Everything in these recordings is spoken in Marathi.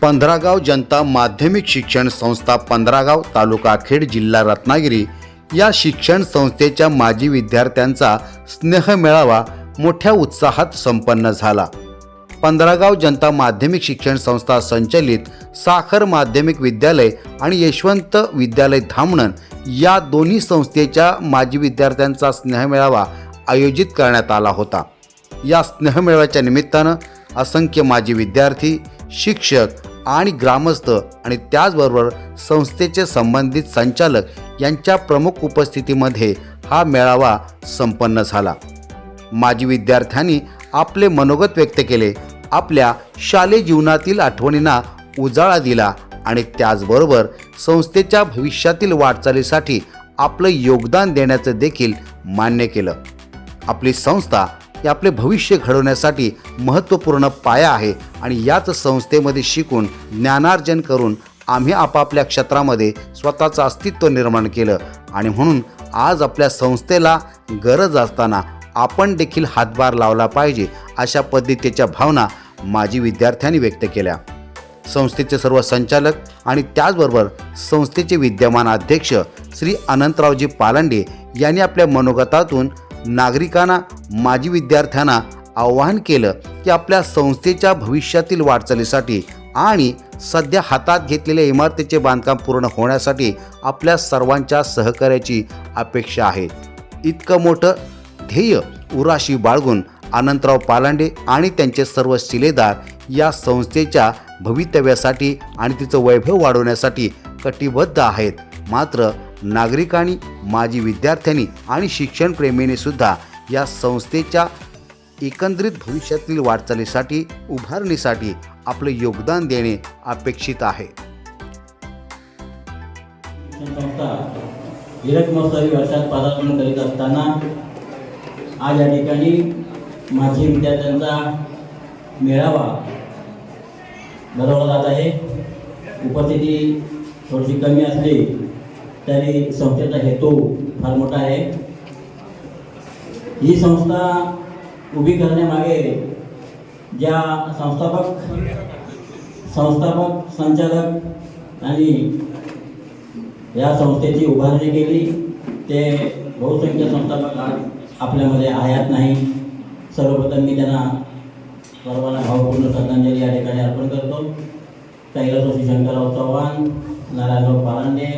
पंधरागाव जनता माध्यमिक शिक्षण संस्था पंधरागाव तालुका खेड जिल्हा रत्नागिरी या शिक्षण संस्थेच्या माजी विद्यार्थ्यांचा स्नेह मेळावा मोठ्या उत्साहात संपन्न झाला। पंधरागाव जनता माध्यमिक शिक्षण संस्था संचलित साखर माध्यमिक विद्यालय आणि यशवंत विद्यालय धामणन या दोन्ही संस्थेच्या माजी विद्यार्थ्यांचा स्नेह मेळावा आयोजित करण्यात आला होता। या स्नेह मेळाव्याच्या निमित्तानं असंख्य माजी विद्यार्थी, शिक्षक आणि ग्रामस्थ आणि त्याचबरोबर संस्थेचे संबंधित संचालक यांच्या प्रमुख उपस्थितीमध्ये हा मेळावा संपन्न झाला। माजी विद्यार्थ्यांनी आपले मनोगत व्यक्त केले, आपल्या शालेय जीवनातील आठवणींना उजाळा दिला आणि त्याचबरोबर संस्थेच्या भविष्यातील वाटचालीसाठी आपलं योगदान देण्याचं देखील मान्य केलं। आपली संस्था हे आपले भविष्य घडवण्यासाठी महत्त्वपूर्ण पाया आहे आणि याच संस्थेमध्ये शिकून ज्ञानार्जन करून आम्ही आपापल्या क्षेत्रामध्ये स्वतःचं अस्तित्व निर्माण केलं आणि म्हणून आज आपल्या संस्थेला गरज असताना आपण देखील हातभार लावला पाहिजे, अशा पद्धतीच्या भावना माजी विद्यार्थ्यांनी व्यक्त केल्या। संस्थेचे सर्व संचालक आणि त्याचबरोबर संस्थेचे विद्यमान अध्यक्ष श्री अनंतरावजी पालांडे यांनी आपल्या मनोगतातून नागरिकांना, माजी विद्यार्थ्यांना आवाहन केलं की आपल्या संस्थेच्या भविष्यातील वाटचालीसाठी आणि सध्या हातात घेतलेल्या इमारतीचे बांधकाम पूर्ण होण्यासाठी आपल्या सर्वांच्या सहकार्याची अपेक्षा आहे। इतकं मोठं ध्येय उराशी बाळगून अनंतराव पालांडे आणि त्यांचे सर्व शिलेदार या संस्थेच्या भवितव्यासाठी आणि तिचं वैभव वाढवण्यासाठी कटिबद्ध आहेत। मात्र नागरिकांनी, माजी विद्यार्थ्यांनी आणि शिक्षणप्रेमींनी सुद्धा या संस्थेच्या एकंदरीत भविष्यातील वाटचालीसाठी, उभारणीसाठी आपले योगदान देणे अपेक्षित आहे। संस्था हिरक महोत्सवी वर्षात पदार्पण करीत असताना आज या ठिकाणी माजी विद्यार्थ्यांचा मेळावा भरवला जात आहे। उपस्थिती थोडीशी कमी असली तरी संस्थेचा हेतू फार मोठा आहे। ही संस्था उभी करण्यामागे ज्या संस्थापक संचालक आणि या संस्थेची उभारणी केली ते बहुसंख्य संस्थापक आपल्यामध्ये आयात नाही। सर्वप्रथम मी त्यांना सर्वांना भावपूर्ण श्रद्धांजली या ठिकाणी अर्पण करतो। कैलासवासी शंकरराव चव्हाण, नारायणराव पालांडे,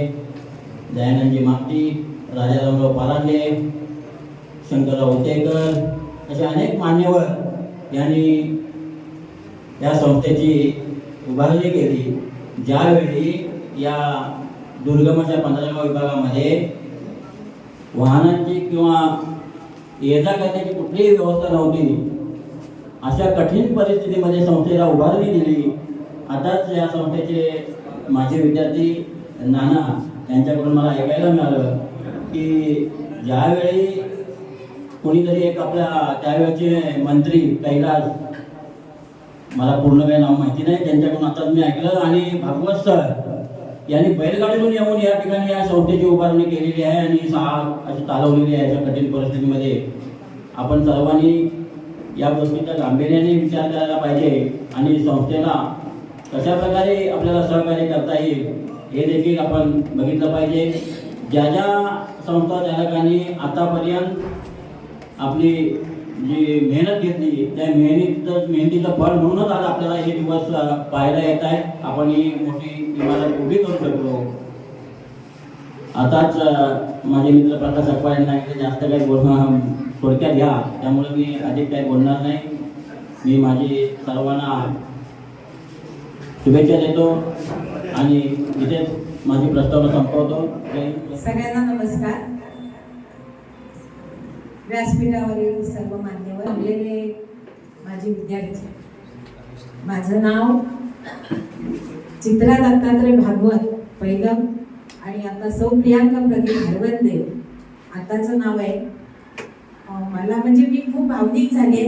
दयानंदजी मापटी, राजारामराव पालांडे, शंकरराव उतेकर असे अनेक मान्यवर यांनी या संस्थेची उभारणी केली। ज्यावेळी या दुर्गम अशा 15गाव विभागामध्ये वाहनांची किंवा ये जा करण्याची कुठलीही व्यवस्था नव्हती, अशा कठीण परिस्थितीमध्ये संस्थेला उभारणी दिली। आताच या संस्थेचे माजी विद्यार्थी नाना यांच्याकडून मला ऐकायला मिळालं की ज्यावेळी कोणीतरी एक आपल्या त्यावेळेचे मंत्री कैलास, मला पूर्ण काही नाव माहिती नाही, त्यांच्याकडून आता मी ऐकलं, आणि भागवत सर यांनी बैलगाडीतून येऊन या ठिकाणी या संस्थेची उभारणी केलेली आहे आणि अशी चालवलेली आहे। अशा कठीण परिस्थितीमध्ये आपण सर्वांनी या गोष्टीचा गांभीर्याने विचार करायला पाहिजे आणि संस्थेला कशा प्रकारे आपल्याला सहकार्य करता येईल हे देखील आपण बघितलं पाहिजे। ज्या संस्था चालकांनी आतापर्यंत आपली जी मेहनत घेतली त्या मेहनतीचं फळ म्हणूनच आज आपल्याला हे दिवस पाहायला येत आहे। आपण ही मोठी इमारत उभी करू शकलो। आताच माझे मित्र प्रकाश अकवाळ यांनी सांगितलं जास्त काही बोलणं थोडक्यात घ्या, त्यामुळे मी अधिक काही बोलणार नाही। मी माझी सर्वांना शुभेच्छा देतो आणि इथेच माझी प्रस्तावना संपवतो। सगळ्यांना नमस्कार। व्यासपीठावरील सर्व मान्यवर, माझे विद्यार्थी, माझं नाव चित्रा दत्तात्रय भागवत पहिलं आणि आता सौ प्रियांका प्रदीप हरवंदे आताचं नाव आहे. मला म्हणजे मी खूप भावनिक झाले,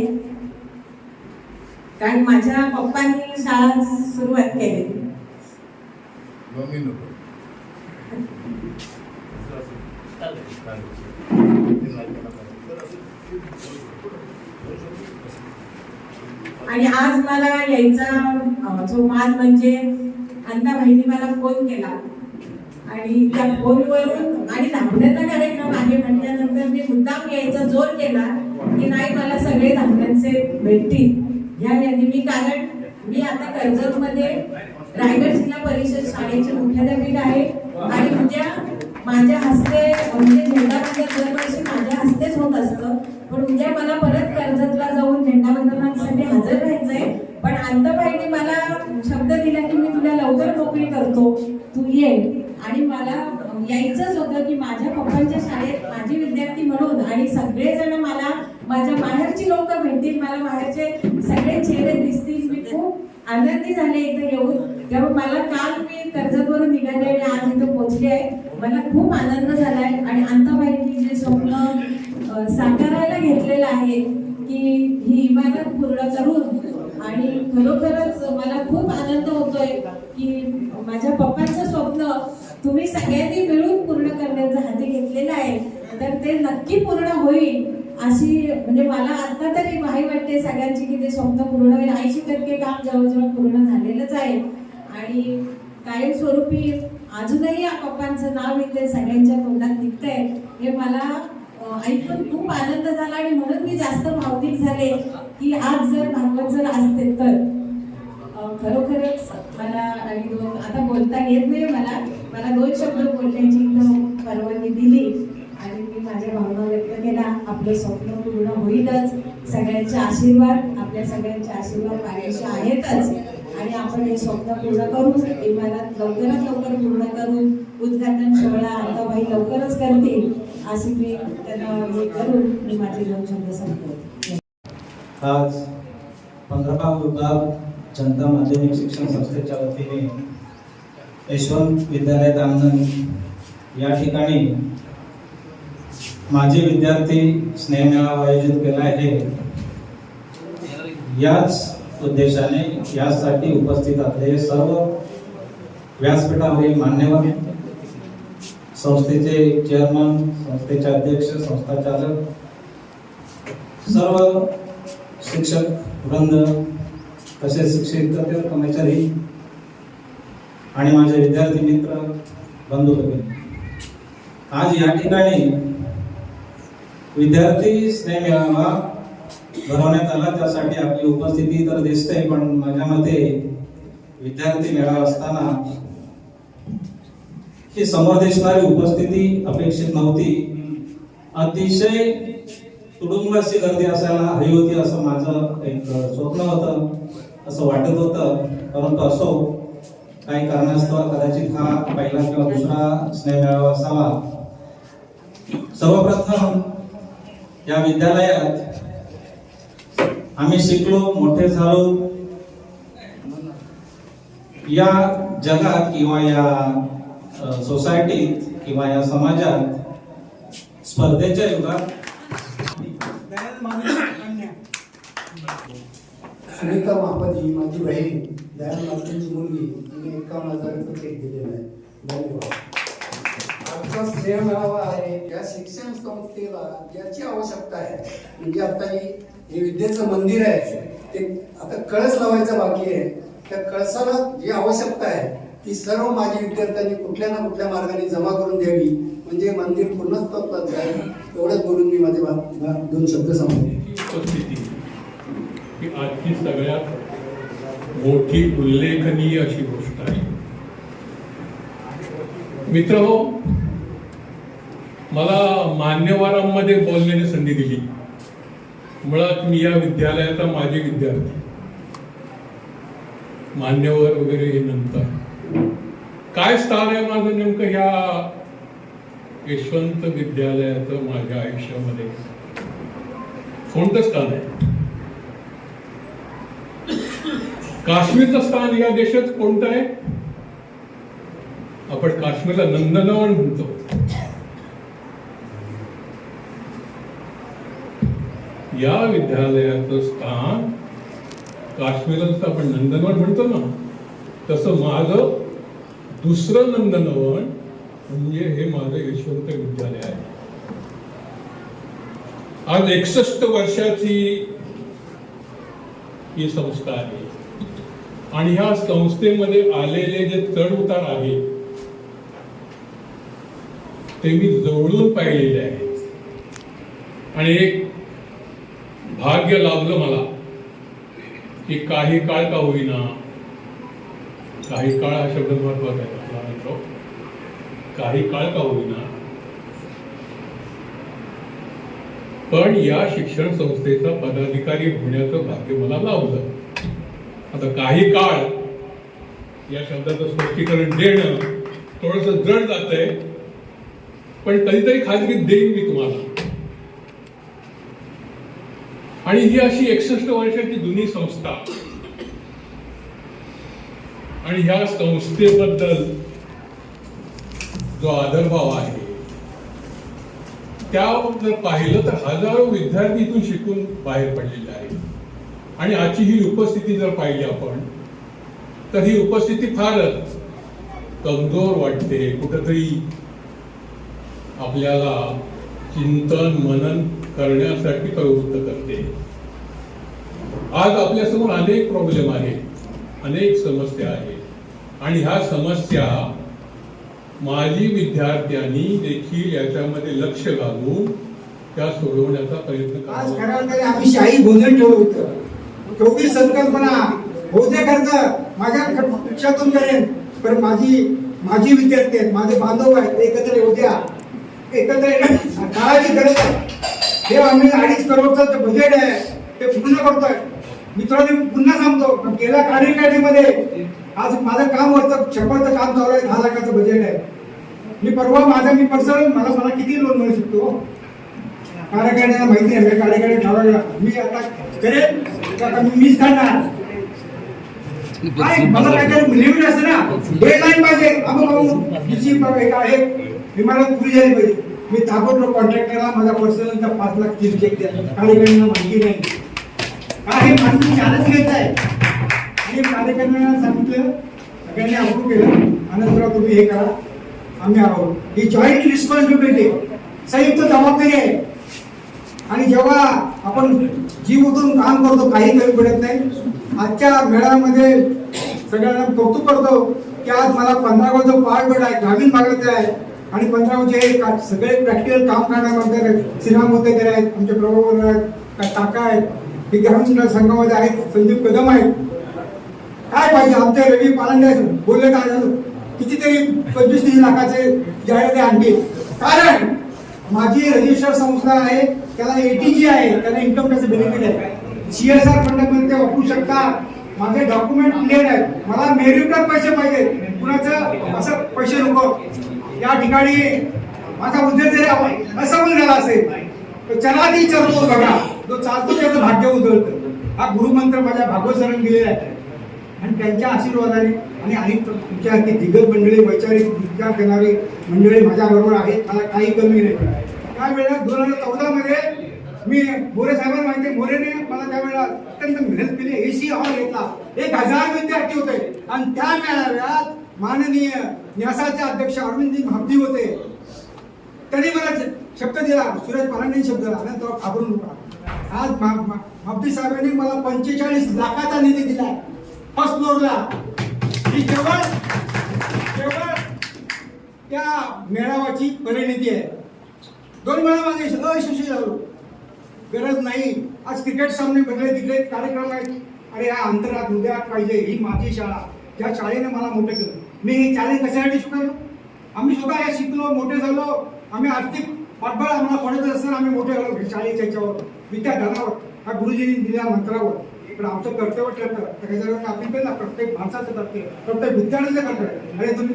कारण माझ्या पप्पांनी शाळा सुरुवात केली. आणि आज मला यायचा जो मान म्हणजे अण्णाबाईंनी मला फोन केला आणि त्या फोनवरून आणि धावण्याचा कार्यक्रम आहे म्हटल्यानंतर मी मुद्दाम यायचा जोर केला की नाही, मला सगळे धावण्यांचे भेटतील ह्या यादी मी, कारण मी आता कर्जतमध्ये रायगड जिल्हा परिषद शाळेचे मुख्याध्यापिका आहे आणि उद्या माझ्या हस्ते म्हणजे झेंडावंदन दरवर्षी माझ्या हस्तेच होत असतं, पण उद्या मला परत कर्जतला जाऊन झेंडावंदनासाठी हजर राहायचंय. पण अण्णाबाईंनी मला शब्द दिला की मी तुला लवकर नोकरी करतो, तू ये. आणि मला यायचंच होतं की माझ्या पप्पांच्या शाळेत माझे विद्यार्थी म्हणून आणि सगळेजण मला माझ्या माहेरची लोक भेटतील, मला माहेरचे सगळे चेहरे दिसतील. मी खूप आनंदी झाले इथे येऊन. तेव्हा मला काल मी कर्जतवरून निघाले आणि आज इथे पोहोचले आहे. मला खूप आनंद झालाय आणि अण्णाबाईंनी जे स्वप्न साकारायला घेतलेलं आहे की ही इमारत पूर्ण करून, आणि खरोखरच मला खूप आनंद होतोय की माझ्या पप्पांचं स्वप्न तुम्ही सगळ्यांनी मिळून पूर्ण करण्याचं हाती घेतलेलं आहे, तर ते नक्की पूर्ण होईल अशी म्हणजे मला आता तरी माहिती वाटते सगळ्यांची की ते स्वप्न पूर्ण होईल. 80% काम जवळजवळ पूर्ण झालेलंच आहे आणि कायमस्वरूपी अजूनही या पप्पांचं नाव इथे सगळ्यांच्या तोंडात निघतंय हे मला ऐकून खूप आनंद झाला. आणि म्हणून मी जास्त भावनिक झाले की आज जर भागवत जर असते तर खरोखरच मला आणि आता बोलता येत नाही, मला 2 शब्द बोलण्याची परवानगी दिली आणि मी माझ्या भावना व्यक्त केला. आपलं स्वप्न पूर्ण होईलच, सगळ्यांचे आशीर्वाद, आपल्या सगळ्यांचे आशीर्वाद पाहिजे आहेतच आणि आपण हे स्वप्न पूर्ण करू. इमारत लवकरात लवकर पूर्ण करून उद्घाटन सोहळा अण्णाबाई लवकरच करतील अशी मी त्यांना हे करून मी माझे 2 शब्द संपवते. आज 15 विभाग जनता माध्यमिक शिक्षण संस्थेच्या वतीने यशवंत विद्यालय दामण या ठिकाणी माझे विद्यार्थी स्नेहमेळावा आयोजित केला आहे. याच उद्देशाने यासाठी उपस्थित असलेले सर्व व्यासपीठावरील मान्यवर, संस्थेचे चेअरमन, संस्थेचे अध्यक्ष, संस्थाचालक, सर्व शिक्षक वृंद, तसेच शिक्षक कर्मचारी आणि माझे विद्यार्थी मित्र बंधू भगिनी, आज या ठिकाणी विद्यार्थी स्नेह मेळावा भरवण्यात आला. त्यासाठी आपली उपस्थिती तर दिसते, पण माझ्या मते विद्यार्थी मेळावा असताना ही समोर दिसणारी उपस्थिती अपेक्षित नव्हती. अतिशय तुडुंब अशी गर्दी असायला हवी होती असं माझं एक स्वप्न होतं, असं वाटत होतं. परंतु असो, काही कारणास्तव कदाचित हा पहिला किंवा दुसरा स्नेह मेळावा असावा. सर्वप्रथम या विद्यालयात आम्ही शिकलो, मोठे झालो. या जगात किंवा या सोसायटीत किंवा या समाजात स्पर्धेच्या युगात सुनीता महापत ही माझी बहीण, दयाल मालकींची मुलगी, तिने 51,000 चेक दिलेला आहे. धन्यवाद. आजचा स्नेह मेळावा आहे या शिक्षण संस्थेला याची आवश्यकता आहे. म्हणजे आता हे विद्येचं मंदिर आहे, ते आता कळस लावायचं बाकी आहे. त्या कळसाला जी आवश्यकता आहे ती सर्व माझी विद्यार्थ्यांनी कुठल्या ना कुठल्या मार्गाने जमा करून द्यावी, म्हणजे मंदिर पूर्णत्वात जाईल. एवढंच बोलून मी माझे 2 शब्द सांगतो. ही आजची सगळ्यात मोठी उल्लेखनीय अशी गोष्ट आहे. मित्रहो, मला मान्यवरांमध्ये बोलण्याची संधी दिली. मुळात मी या विद्यालयाचा माझे विद्यार्थी, मान्यवर वगैरे हे नंतर. काय स्थान आहे माझं नेमकं ह्या यशवंत विद्यालयाचं माझ्या आयुष्यामध्ये? कोणतं स्थान आहे? काश्मीरचं स्थान या देशात कोणतं आहे? आपण काश्मीरला नंदनवन म्हणतो. या विद्यालयाचं स्थान काश्मीरचं आपण नंदनवन म्हणतो ना, तसं माझं दुसरं नंदनवन म्हणजे हे माझं यशवंत विद्यालय आहे. आज 61 वर्षाची ही संस्था आहे आणि ह्या संस्थेमध्ये आलेले जे चढ उतार आहेत ते मी जवळून पाहिलेले आहेत. आणि एक भाग्य लाभलं मला की काही काळ का होईना, काही काळ हा शब्द महत्वाचा आहे आपला मित्र, काही काळ का होईना, पण या शिक्षण संस्थेचा पदाधिकारी होण्याचं भाग्य मला लाभलं. आता काही काळ या शब्दाचं स्पष्टीकरण देणं थोडंसं जड जातंय, पण कधीतरी खाजगीत देईन मी तुम्हाला. आणि ही अशी 61 वर्षाची जुनी संस्था आणि ह्या संस्थेबद्दल जो आदरभाव आहे त्या जर पाहिलं तर हजारो विद्यार्थी इथून शिकून बाहेर पडलेले आहेत. आणि आजची ही उपस्थिती जर पाहिली आपण तर ही उपस्थिती फारच कमजोर वाटते, कुठंतरी आपल्याला चिंतन मनन करण्यासाठी प्रवृत्त करते. आज आपल्यासमोर अनेक प्रॉब्लेम आहेत, अनेक समस्या आहेत आणि ह्या समस्या माजी विद्यार्थ्यांनी देखील याच्यामध्ये लक्ष घालून त्या सोडवण्याचा प्रयत्न आज करावा. करायला तरी आम्ही शाही भोजन ठेवलं होतं. तेवढी संकल्पना बहुतेक खर्च माझ्या पक्षातून करेन, पण माझी विद्यार्थी आहेत, माझे बांधव आहेत, एकत्र येऊ द्या. एकत्र येण्याची काळाची गरज आहे. हे आम्ही 2.5 करोडचं जे बजेट आहे ते पूर्ण करतोय. मित्रांनी पुन्हा सांगतो, गेल्या कार्यकारिणीमध्ये आज माझं काम होतं, 100चं काम चालू आहे, 10 लाखाचं बजेट आहे. मी पर्सनल मला किती लोन मिळू शकतो कार्यकारिणीला माहिती आहे. कार्यकारिणी ठरवलं मी आता करेन का मीच करणार. काय मला काहीतरी लिमिट असते ना, डेडलाईन पाहिजे. आहे विमानात पुरी झाली पाहिजे. मी ताबडतोब कॉन्ट्रॅक्टरला माझा पर्सनलचा 5 लाख चेक द्या. कार्यकारिणीला माहिती नाही काय हे माणूस चालत घेत आहे. आणि कार्यकारिणीला सांगितलं, सगळ्यांनी अप्रूव्ह केलं, अनंतराव तुम्ही हे करा, आम्ही आहोत. ही जॉईंट रिस्पॉन्सिबिलिटी, संयुक्त जबाबदारी आहे. आणि जेव्हा आपण जीव ओतून काम करतो काही कमी पडत नाही. आजच्या मेळाव्यामध्ये सगळ्यांना कौतुक करतो की आज मला 15गावचं पाळगड आहे, ग्रामीण भागाचं आहे आणि 15गावचे सगळे प्रॅक्टिकल काम करणारे श्रीराम मोतेकर आहेत, आमचे प्रभू आहेत, काका आहेत, हे ग्रामीण संघामध्ये आहेत, संदीप कदम आहेत. काय पाहिजे आमचे रवी पालंडे बोलले काय झालं, कितीतरी 25-30 लाखाचे जाहिराती आणली. कारण माझी रजिस्टर संस्था आहे, त्याला ATG आहे, त्याला इन्कम टॅक्स बेनिफिट आहे. CSR फंडामध्ये ते वापरू शकतात. माझे डॉक्युमेंट क्लिअर आहेत. मला मेरिटवर पैसे पाहिजे, कुणाचं असं पैसे नको. या ठिकाणी माझा उद्देश जरी असफल झाला असेल तर चला ती चरतो बघा, जो चालतो त्याचं भाग्य उजळतं. हा गुरुमंत्र माझ्या भागवत सरांनी दिलेला आहे आणि त्यांच्या आशीर्वादाने आणि अनेक तुमच्यासारखी दिग्गज मंडळी, वैचारिक विचार करणारी मंडळी माझ्याबरोबर आहेत. मला काही कमी नाही. त्यावेळेला 2014 मध्ये मी मोरे साहेबांना माहिती आहे, मोरेने मला त्यावेळेला अत्यंत मेहनत केली. AC हॉल घेतला, 1000 विद्यार्थी होते आणि त्या मेळाव्यात माननीय न्यासाचे अध्यक्ष अरविंदजी महाब्दी होते. त्यांनी मला शब्द दिला, सुरेश पालांनी शब्द दिला, अनंतराव घाबरू नका. आज महाब्दी साहेबांनी मला 45 लाखाचा निधी दिला फर्स्ट फ्लोअरला. ही केवळ त्या मेळाव्याची परिणिती आहे. 2 वेळा माझे अयशस्वी झालो, गरज नाही. आज क्रिकेट सामने बदले तिकडे कार्यक्रम आहेत. अरे हा अंतरात उद्या पाहिजे. ही माझी शाळा, ज्या शाळेने मला मोठं केलं. मी ही चॅलेंज कशासाठी स्वीकारलो? आम्ही स्वतः या शिकलो, मोठे झालो. आम्ही आर्थिक पाठबळ आम्हाला पडत असताना आम्ही मोठे झालो शाळेच्या याच्यावर, विद्याधनावर, हा गुरुजींनी दिलेल्या मंत्रावर. पण आमचं कर्तव्य ठरतं त्याच्यावर आपण केलं. प्रत्येक माणसाचं कर्तव्य, प्रत्येक विद्यार्थ्याचं कर्तव्य. अरे तुम्ही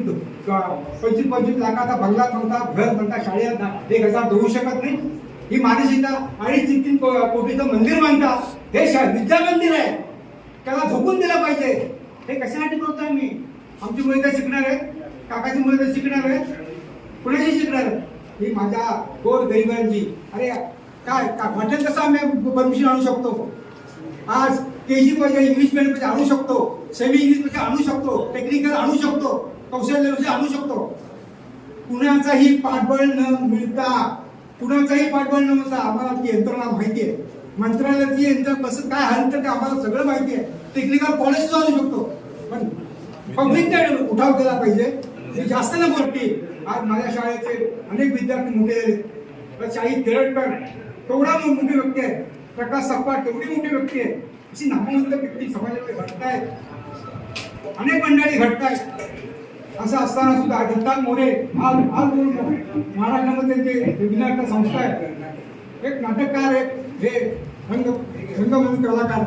25-25 लाखाचा बंगला म्हणता, घर म्हणता, शाळेत 1000 देऊ शकत नाही. ही मानसिकता. 2.5-3 कोटीचं मंदिर बांधता, हे विद्या मंदिर आहे. त्याला झोकून दिलं पाहिजे. हे कशासाठी करतोय मी? आमची मुलं तर शिकणार आहेत, काकाची मुलं तर शिकणार आहेत, कुणाची शिकणार आहेत? ही माझ्या गोर गरिबांची. अरे काय वाटेल कसं आम्ही परमिशन आणू शकतो? आज KG पाहिजे, इंग्लिश मीडियम मध्ये आणू शकतो, सेमी इंग्लिश मध्ये आणू शकतो, टेक्निकल आणू शकतो, कौशल्य आणू शकतो. कुणाचाही पाठबळ न मिळता, कुणाचाही पाठबळ न मिळता आम्हाला ती यंत्रणा माहिती आहे. मंत्रालयाची यंत्रणा कसं काय हलतं ते आम्हाला सगळं माहिती आहे. टेक्निकल कॉलेज आणू शकतो, पण पब्लिकने उठाव केला पाहिजे. ही जास्त न गोष्टी. आज माझ्या शाळेचे अनेक विद्यार्थी मोठे झाले. शाही तिरटकर तेवढा मोठी व्यक्ती आहे, प्रकाश सप्पाट तेवढी मोठी व्यक्ती आहे. अशी नामवंत व्यक्ती समाजामध्ये घडत आहेत, अनेक मंडळी घडत आहेत. असं असताना सुद्धा दत्ताक मोरे आज महाराष्ट्रामध्ये जे विज्ञान संस्था आहे, एक नाटककार आहेत, हे रंगभूमी कलाकार,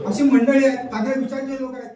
अशी मंडळी आहेत, चांगल्या विचारचे लोक आहेत.